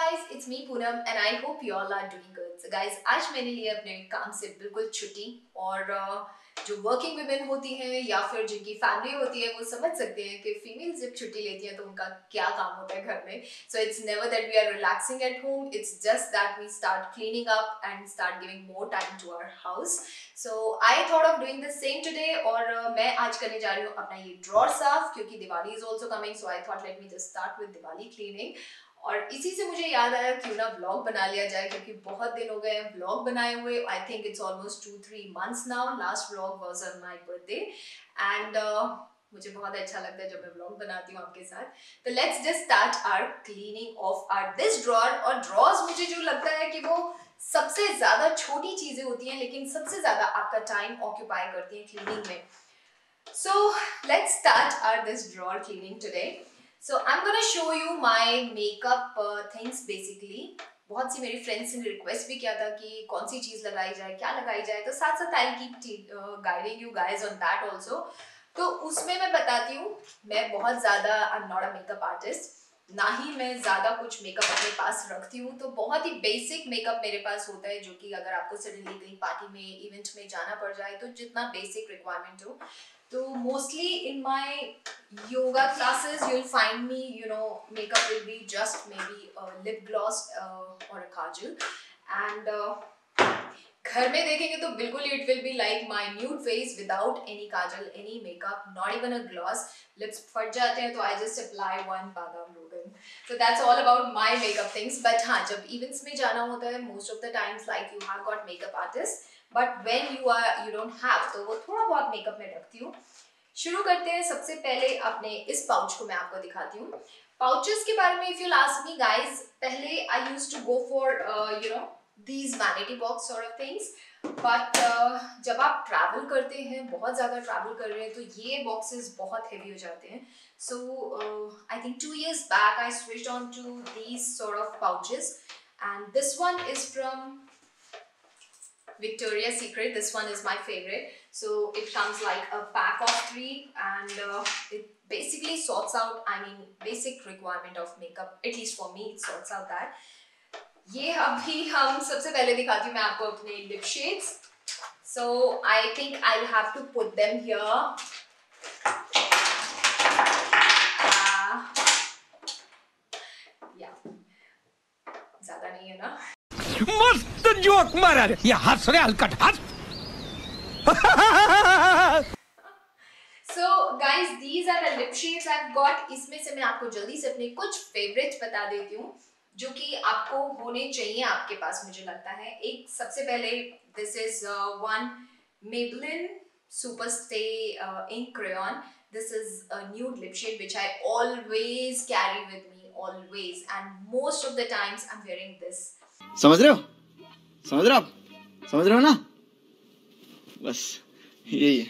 guys, it's me Poonam and I hope you all are doing good. So guys, आज मैंने लिया अपने काम से बिल्कुल छुट्टी और जो वर्किंग वुमेन होती हैं या फिर जिनकी फैमिली होती है वो समझ सकते हैं कि फीमेल्स जब छुट्टी लेती हैं तो उनका क्या काम होता है घर में. So it's never that we are relaxing at home. It's just that we start cleaning up and start giving more time to our house. So I thought of doing the same today और मैं आज करने जा रही हूँ अपना ये drawer साफ क्योंकि Diwali is also coming. So I thought let me just start with Diwali cleaning. और इसी से मुझे याद आया क्यों ना व्लॉग बना लिया जाए क्योंकि बहुत दिन हो गए हैं व्लॉग बनाए हुए. आई think it's almost 2-3 months now. Last vlog was on my birthday and मुझे बहुत अच्छा लगता है जब मैं व्लॉग बनाती हूँ आपके साथ. तो let's just start our cleaning of our this drawer. और ड्रॉर्स मुझे जो लगता है कि वो सबसे ज्यादा छोटी चीजें होती हैं लेकिन सबसे ज्यादा आपका टाइम ऑक्यूपाई करती हैं क्लीनिंग में. So let's start our this drawer cleaning today. So I'm gonna show you my makeup things basically. बहुत सी मेरी फ्रेंड्स ने रिक्वेस्ट भी किया था कि कौन सी चीज़ लगाई जाए, क्या लगाई जाए, तो साथ साथ I'll keep guiding you guys on that also. तो उसमें मैं बताती हूँ, मैं बहुत ज़्यादा I'm not a makeup artist, ना ही मैं ज़्यादा कुछ मेकअप अपने पास रखती हूँ. तो बहुत ही बेसिक मेकअप मेरे पास होता है जो कि अगर आपको सडनली कहीं पार्टी में इवेंट में जाना पड़ जाए तो जितना बेसिक रिक्वायरमेंट हो. तो mostly in my yoga classes you'll find me, you know, makeup will be just maybe a lip gloss or a kajal. And घर में देखेंगे तो बिल्कुल it will be like my nude face without any kajal, any makeup, not even a gloss. Lips फट जाते हैं तो I just apply one badam rogan. So that's all about my makeup things. But हाँ, जब events में जाना होता है most of the times like you have got makeup artists. But when you don't have, तो वो थोड़ा बहुत मेकअप में रखती हूँ. शुरू करते हैं. सबसे पहले अपने इस पाउच को मैं आपको दिखाती हूँ. पाउचेस के बारे में if you'll ask me guys, पहले I used to go for you know these vanity box sort of things. But जब आप ट्रैवल करते हैं, बहुत ज़्यादा ट्रैवल कर रहे हैं तो ये बॉक्सेस बहुत हेवी हो जाते हैं. So I think 2 years back I switched on to these sort of pouches and this one is from Victoria's Secret. This one is my favorite. So it comes like a pack of 3 and it basically sorts out, I mean, basic requirement of makeup. At least for me, it sorts out that. ये अभी हम सबसे पहले दिखाती हूँ मैं आपको अपने lip shades. So I think I'll have to put them here. Yeah. ज़्यादा नहीं है ना? मस्त जोक मारा रे. ये हंस रहे हलकट हंस. So guys, these are the lip shades I've got. इसमें से मैं आपको जल्दी से अपने कुछ favorites बता देती हूँ जो कि आपको होने चाहिए आपके पास. मुझे लगता है एक सबसे पहले this is one Maybelline Superstay Ink Crayon. This is a nude lip shade which I always carry with me, always, and most of the times I'm wearing this. समझ रहे हो? समझ रहे हो आप? समझ रहे हो ना? बस यही है.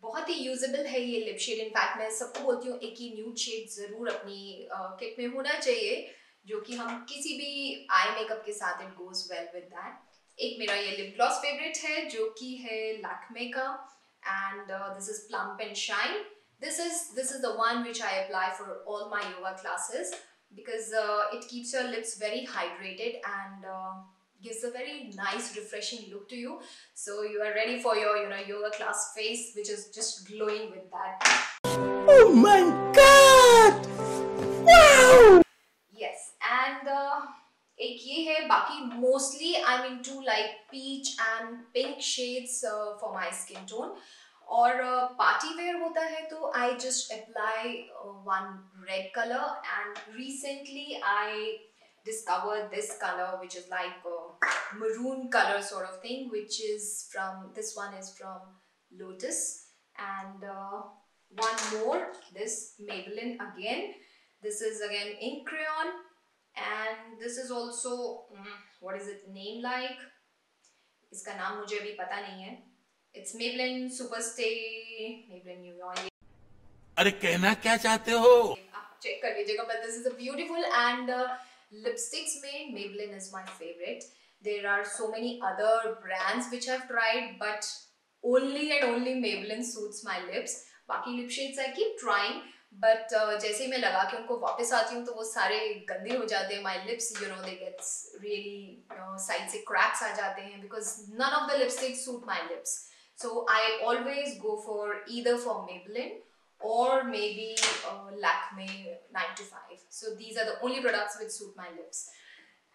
बहुत ही यूजेबल है ये लिप शेड. इनफैक्ट मैं सबको बोलती हूँ एक ही न्यूड शेड जरूर अपनी किट में होना चाहिए जो कि हम किसी भी आई मेकअप के साथ it goes well with that. एक मेरा ये लिप ग्लॉस फेवरेट है जो कि है लैक्मे का and this is plump and shine. This is the one which I apply for all my yoga classes because it keeps your lips very hydrated and gives a very nice refreshing look to you. So you are ready for your yoga class face which is just glowing with that. Oh my God! Wow! Yes, and एक ये है. बाकी mostly I'm into like peach and pink shades for my skin tone. और party wear होता है तो I just apply one red colour and recently I discovered this color which is like a maroon color sort of thing which is from this one is from Lotus and one more this Maybelline again. This is again ink crayon and this is also what is it name like, इसका नाम मुझे अभी पता नहीं है. It's Maybelline Superstay, Maybelline New York. अरे कहना क्या चाहते हो? आप चेक कर लीजिएगा. But this is a beautiful and lipsticks में Maybelline is my favorite. There are so many other brands which I've tried, but only and only Maybelline suits my lips. बाकी lip shades I keep trying, but जैसे ही मैं लगा के उनको वापस आती हूँ तो वो सारे गंदे हो जाते हैं. My lips you know they gets really side से क्रैक्स आ जाते हैं because none of the lipstick suit my lips. So I always go for either for Maybelline or maybe Lakme 9to5. So these are the only products which suit my lips.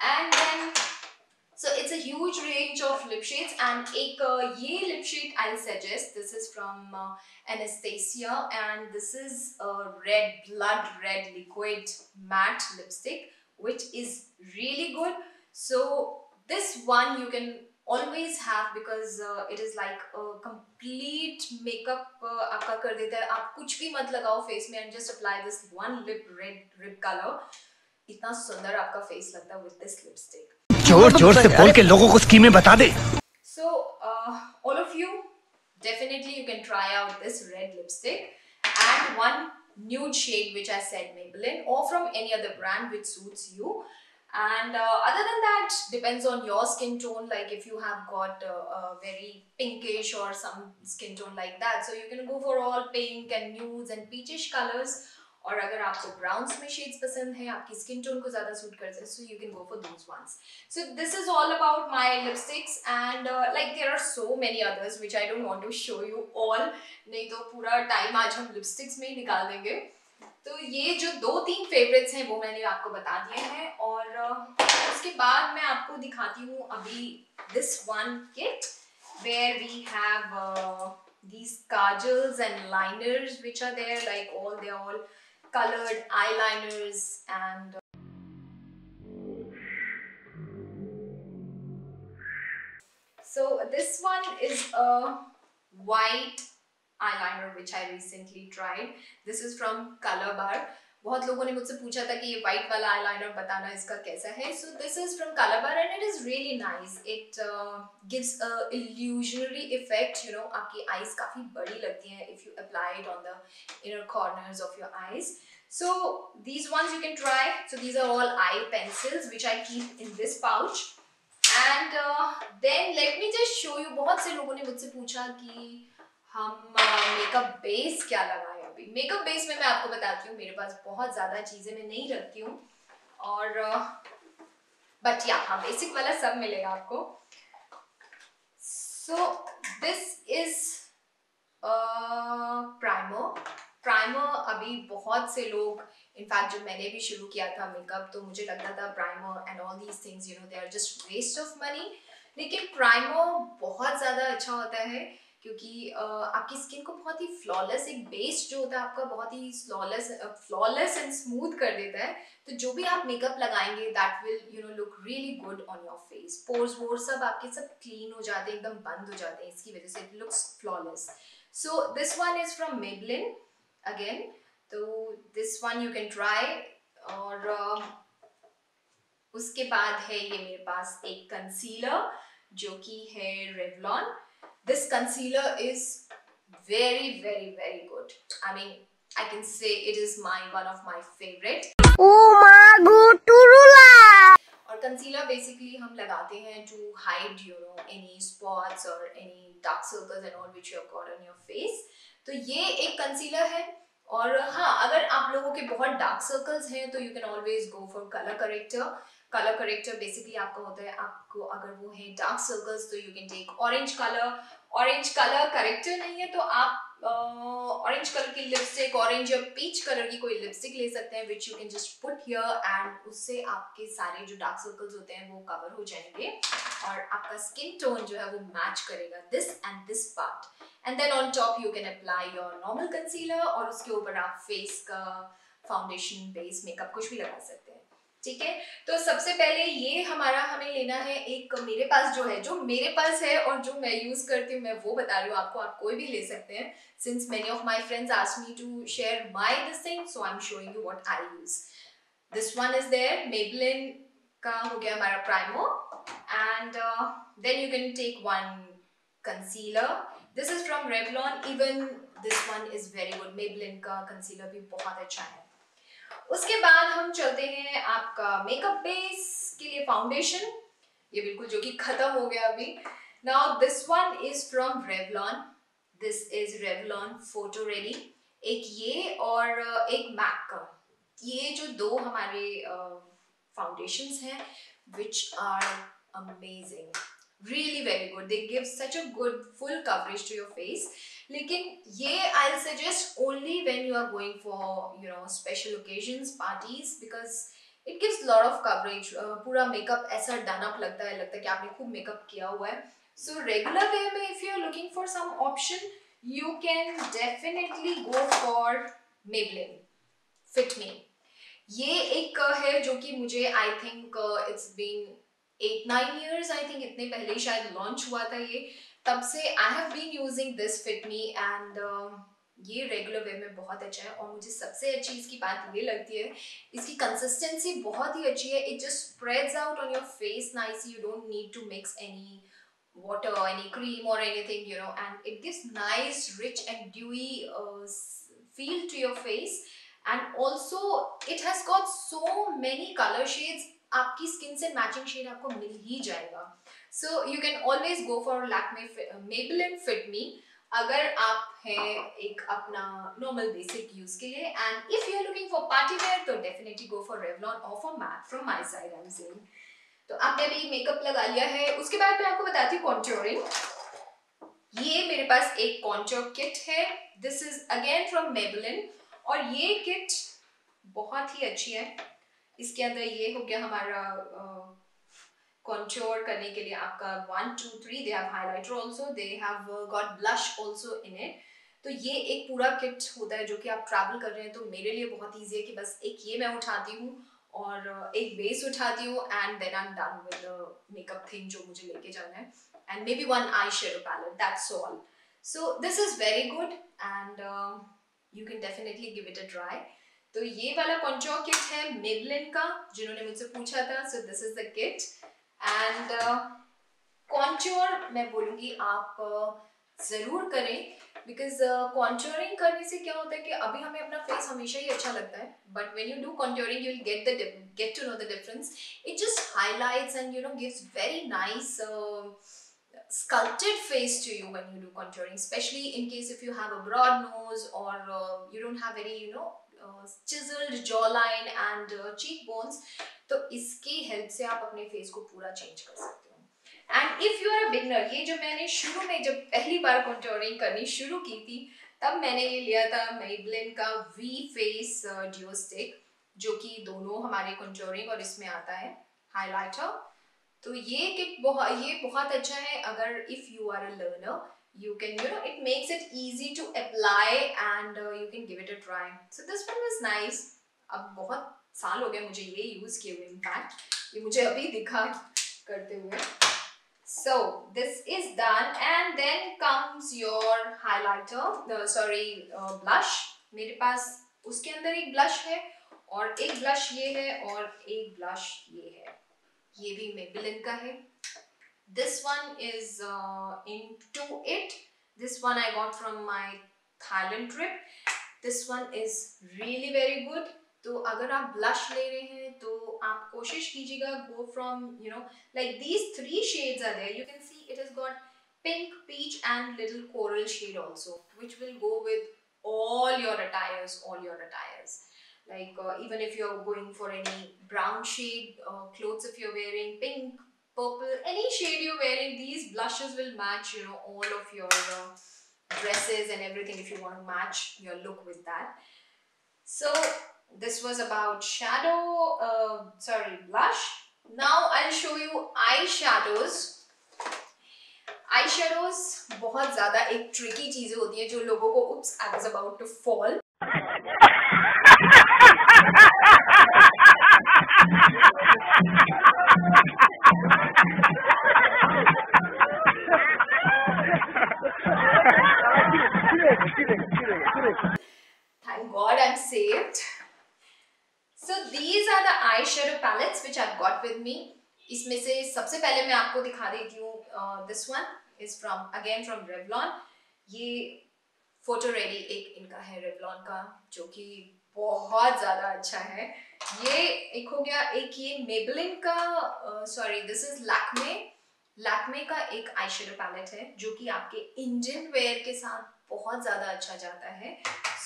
And then so it's a huge range of lip shades and एक ये lip shade I'll suggest. This is from Anastasia and this is a red blood red liquid matte lipstick which is really good. So this one you can always have because it is like a complete makeup आपका कर देता है. आप कुछ भी मत लगाओ face में and just apply this one lip color. इतना सुंदर आपका face लगता है with this lipstick. जोर जोर से बोल के लोगों को स्कीमें बता दे. So all of you definitely you can try out this red lipstick and one nude shade which I said Maybelline or from any other brand which suits you. And other than that depends on your skin tone, like if you have got a very pinkish or some skin tone like that, so you can go for all pink and nudes and peachish colors. और अगर आपको browns में shades पसंद है, आपकी skin tone को ज़्यादा suit करते हैं, so you can go for those ones. So this is all about my lipsticks and like there are so many others which I don't want to show you all. नहीं तो पूरा time आज हम lipsticks में ही निकाल देंगे. तो ये जो 2-3 फेवरेट्स हैं वो मैंने आपको बता दिए हैं और उसके बाद मैं आपको दिखाती हूँ अभी this one kit where we have these kajals and liners which are there, like they are all colored eyeliners and so this one is a white eyeliner which I recently tried. This is from Color Bar. बहुत लोगों ने मुझसे पूछा था कि ये white वाला eyeliner बताना इसका कैसा है. So this is from Color Bar and it is really nice. It gives a illusionary effect. You know, आपकी eyes काफी बड़ी लगती हैं if you apply it on the inner corners of your eyes. So these ones you can try. So these are all eye pencils which I keep in this pouch. And then let me just show you. बहुत से लोगों ने मुझसे पूछा कि हम makeup base क्या लगाएं. अभी मेकअप बेस में मैं आपको बताती हूँ, मेरे पास बहुत ज़्यादा चीज़ें मैं नहीं रखती हूँ और बट या हाँ बेसिक वाला सब मिलेगा आपको. सो दिस इज प्राइमर. अभी बहुत से लोग, इनफैक्ट जब मैंने भी शुरू किया था मेकअप तो मुझे लगता था primer and all these things you know they are just waste of money. लेकिन प्राइमर बहुत ज़्यादा अच्छा होता है क्योंकि आपकी स्किन को बहुत ही फ्लॉलेस, एक बेस जो होता है आपका बहुत ही फ्लॉलेस एंड स्मूथ कर देता है. तो जो भी आप मेकअप लगाएंगे that will you know look really good on your face. Pores वोर सब आपके सब क्लीन हो जाते हैं, एकदम बंद हो जाते हैं, इसकी वजह से it looks flawless. So this one is from Maybelline again. तो this one you can try. और उसके बाद है ये मेरे पास एक कंसीलर जो कि है Revlon. This concealer is very good. I mean, I can say it is one of my favorite. Oh my god, Turula! और concealer basically हम लगाते हैं to hide you know any spots or any dark circles and all which you have got on your face. तो ये एक concealer है. और हाँ, अगर आप लोगों के बहुत dark circles हैं तो you can always go for color corrector. Colour corrector basically आपका होता है, आपको अगर वो है डार्क सर्कल्स तो you can take orange colour corrector नहीं है तो आप ऑरेंज कलर की लिपस्टिक, ऑरेंज या पीच कलर की कोई लिपस्टिक ले सकते हैं which you can just put here and उससे आपके सारे जो डार्क सर्कल्स होते हैं वो कवर हो जाएंगे और आपका स्किन टोन जो है वो मैच करेगा this and this part. And then on top you can apply your normal concealer और उसके ऊपर आप फेस का फाउंडेशन बेस मेकअप कुछ भी लगा सकते हैं. ठीक है, तो सबसे पहले ये हमें लेना है एक, मेरे पास जो मेरे पास है और जो मैं यूज करती हूँ मैं वो बता रही हूँ आपको, आप कोई भी ले सकते हैं. Since many of my friends asked me to share my this thing so I am showing you what I use. This one is there, Maybelline का हो गया हमारा primer and then you can take one concealer. This is from Revlon. Even this one is very good. Maybelline का concealer भी बहुत अच्छा है. उसके बाद हम चलते हैं आपका मेकअप बेस के लिए फाउंडेशन. ये बिल्कुल जो कि खत्म हो गया अभी. Now this one is from Revlon. This is Revlon Photo Ready. एक ये और एक मैक का। ये जो दो हमारे फाउंडेशंस हैं which are amazing, really very good, they give such a good full coverage to your face. लेकिन ये I'll suggest only when you are going for special occasions, parties, because it gives lot of coverage. पूरा makeup ऐसा done up लगता है कि आपने खूब makeup किया हुआ है. So regular way में if you are looking for some option, you can definitely go for Maybelline Fit Me. ये एक है जो कि मुझे I think it's been 8-9 years, I think इतने पहले ही शायद लॉन्च हुआ था ये. तब से I have been using this fit me and ये रेगुलर वे में बहुत अच्छा है. और मुझे सबसे अच्छी इसकी बात ये लगती है, इसकी कंसिस्टेंसी बहुत ही अच्छी है. It just spreads out on your face nicely. You don't need to mix any water, any cream or anything, and it gives nice rich and dewy feel to your face. And also it has got so many color shades. आपकी skin से matching shade आपको मिल ही जाएगा. So you can always go for Maybelline Fit Me अगर आप हैं एक अपना normal basic use के लिए. And if you are looking for party wear तो definitely go for Revlon or for MAC from my side I'm saying. तो आपने अभी मेकअप लगा लिया है. उसके बाद मैं आपको बताती हूँ कॉन्ट्योरिंग. ये मेरे पास एक कॉन्ट्योर किट है. This is again from Maybelline और ये किट बहुत ही अच्छी है. इसके अंदर ये हो गया हमारा कॉन्ट्योर करने के लिए आपका 1 2 3. They have highlighter also, they have got blush also in it. तो ये एक पूरा किट होता है जो कि आप ट्रैवल कर रहे हैं तो मेरे लिए बहुत ईजी है कि बस एक ये मैं उठाती हूँ और एक बेस उठाती हूँ and then I am done with the makeup thing जो मुझे लेके जाना है. And maybe one eye shadow palette, that's all. So this is very good and you can definitely give it a try. तो ये वाला contour kit है Maybelline का, जिन्होंने मुझसे पूछा था. सो this is the kit and contour मैं बोलूँगी आप ज़रूर करें. बिकॉज कॉन्ट्योरिंग करने से क्या होता है कि अभी हमें अपना फेस हमेशा ही अच्छा लगता है, but when you do contouring you will get to know the difference. It just highlights and gives very nice sculpted face to you when you do contouring, especially in case if you have a broad nose or you don't have very chiseled jawline and cheekbones. तो इसकी help से आप अपने face को पूरा change कर सकते हो. And if you are a beginner, ये जो मैंने शुरू में जब पहली बार कॉन्टोरिंग करनी शुरू की थी तब मैंने ये लिया था Maybelline का V Face Duo Stick, जो कि दोनों हमारे कॉन्टोरिंग और इसमें आता है हाइलाइटर. तो ये किट बहुत अच्छा है अगर if you are a learner. You can, it makes it easy to apply and you can give it a try. So this one was nice. अब बहुत साल हो गए मुझे ये यूज किए हुए. इनफैक्ट ये मुझे अभी दिखा करते हुए. So this is done and then comes your highlighter, blush. मेरे पास उसके अंदर एक ब्लश है और एक ब्लश ये है और एक ब्लश ये है. ये भी Maybelline का है. This one is into it. This one I got from my Thailand trip. This one is really very good. तो अगर आप ब्लश ले रहे हैं तो आप कोशिश कीजिएगा go from like these 3 shades are there. You can see it has got pink, peach and little coral shade also, which will go with all your attires. Like even if you're going for any brown shade clothes, if you're wearing pink, purple, any shade you're wearing, these blushes will match all of your dresses and everything if you want to match your look with that. So this was about blush. Now I'll show you eyeshadows. Eyeshadows बहुत ज़्यादा एक tricky चीज़ें होती हैं जो लोगों को oops I was about to fall. Thank God I'm saved. So these are the eyeshadow palettes which I've got with me. इसमें से सबसे पहले मैं आपको दिखा देती हूँ. This one is from Revlon. ये फोटो रेडी एक इनका है Revlon का जो कि बहुत ज़्यादा अच्छा है. ये एक हो गया. एक ये Maybelline का this is Lakme का एक आई शेडो पैलेट है जो कि आपके इंडियन वेयर के साथ बहुत ज़्यादा अच्छा जाता है.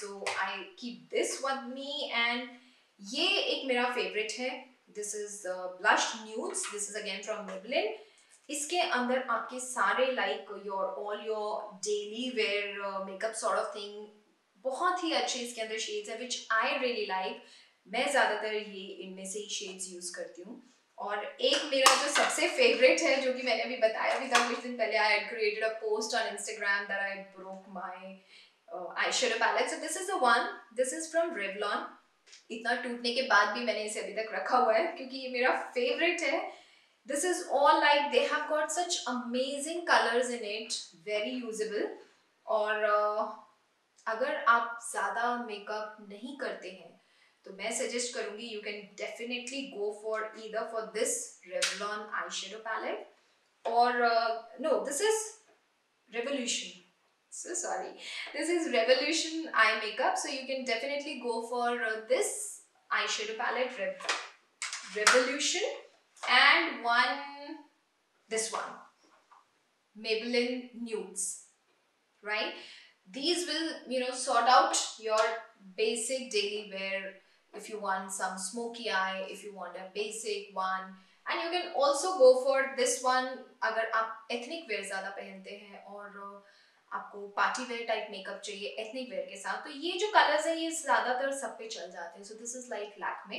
So I keep this with me and ये एक मेरा फेवरेट है. This is blush nudes. This is again from Maybelline. इसके अंदर आपके सारे like your all your daily wear makeup sort of thing बहुत ही अच्छे इसके अंदर शेड्स है विच आई रियली लाइक. मैं ज़्यादातर ये इनमें से ही शेड्स यूज़ करती हूँ. और एक मेरा जो सबसे फेवरेट है जो कि मैंने अभी बताया भी था कुछ दिन पहले, I had created a post on Instagram that I broke my eyeshadow palette. So this is the one. This is from Revlon. इतना टूटने के बाद भी मैंने इसे अभी तक रखा हुआ है क्योंकि ये मेरा फेवरेट है. This is all like they have got such amazing colors in it, very usable. और अगर आप ज़्यादा मेकअप नहीं करते हैं तो मैं सजेस्ट करूँगी you can definitely go for either for this Revlon eyeshadow palette or no, this is Revolution. So sorry, this is Revolution eye makeup, so you can definitely go for this eyeshadow palette, Revolution, and this one, Maybelline Nudes, right? These will sort out your basic daily wear. If you want some smoky eye, if you want a basic one, and you can also go for this one अगर आप ethnic wear ज़्यादा पहनते हैं और आपको party wear type makeup चाहिए ethnic wear के साथ, तो ये जो कलर्स हैं ये ज़्यादातर सब पे चल जाते हैं. सो दिस इज लाइक लैक्मे.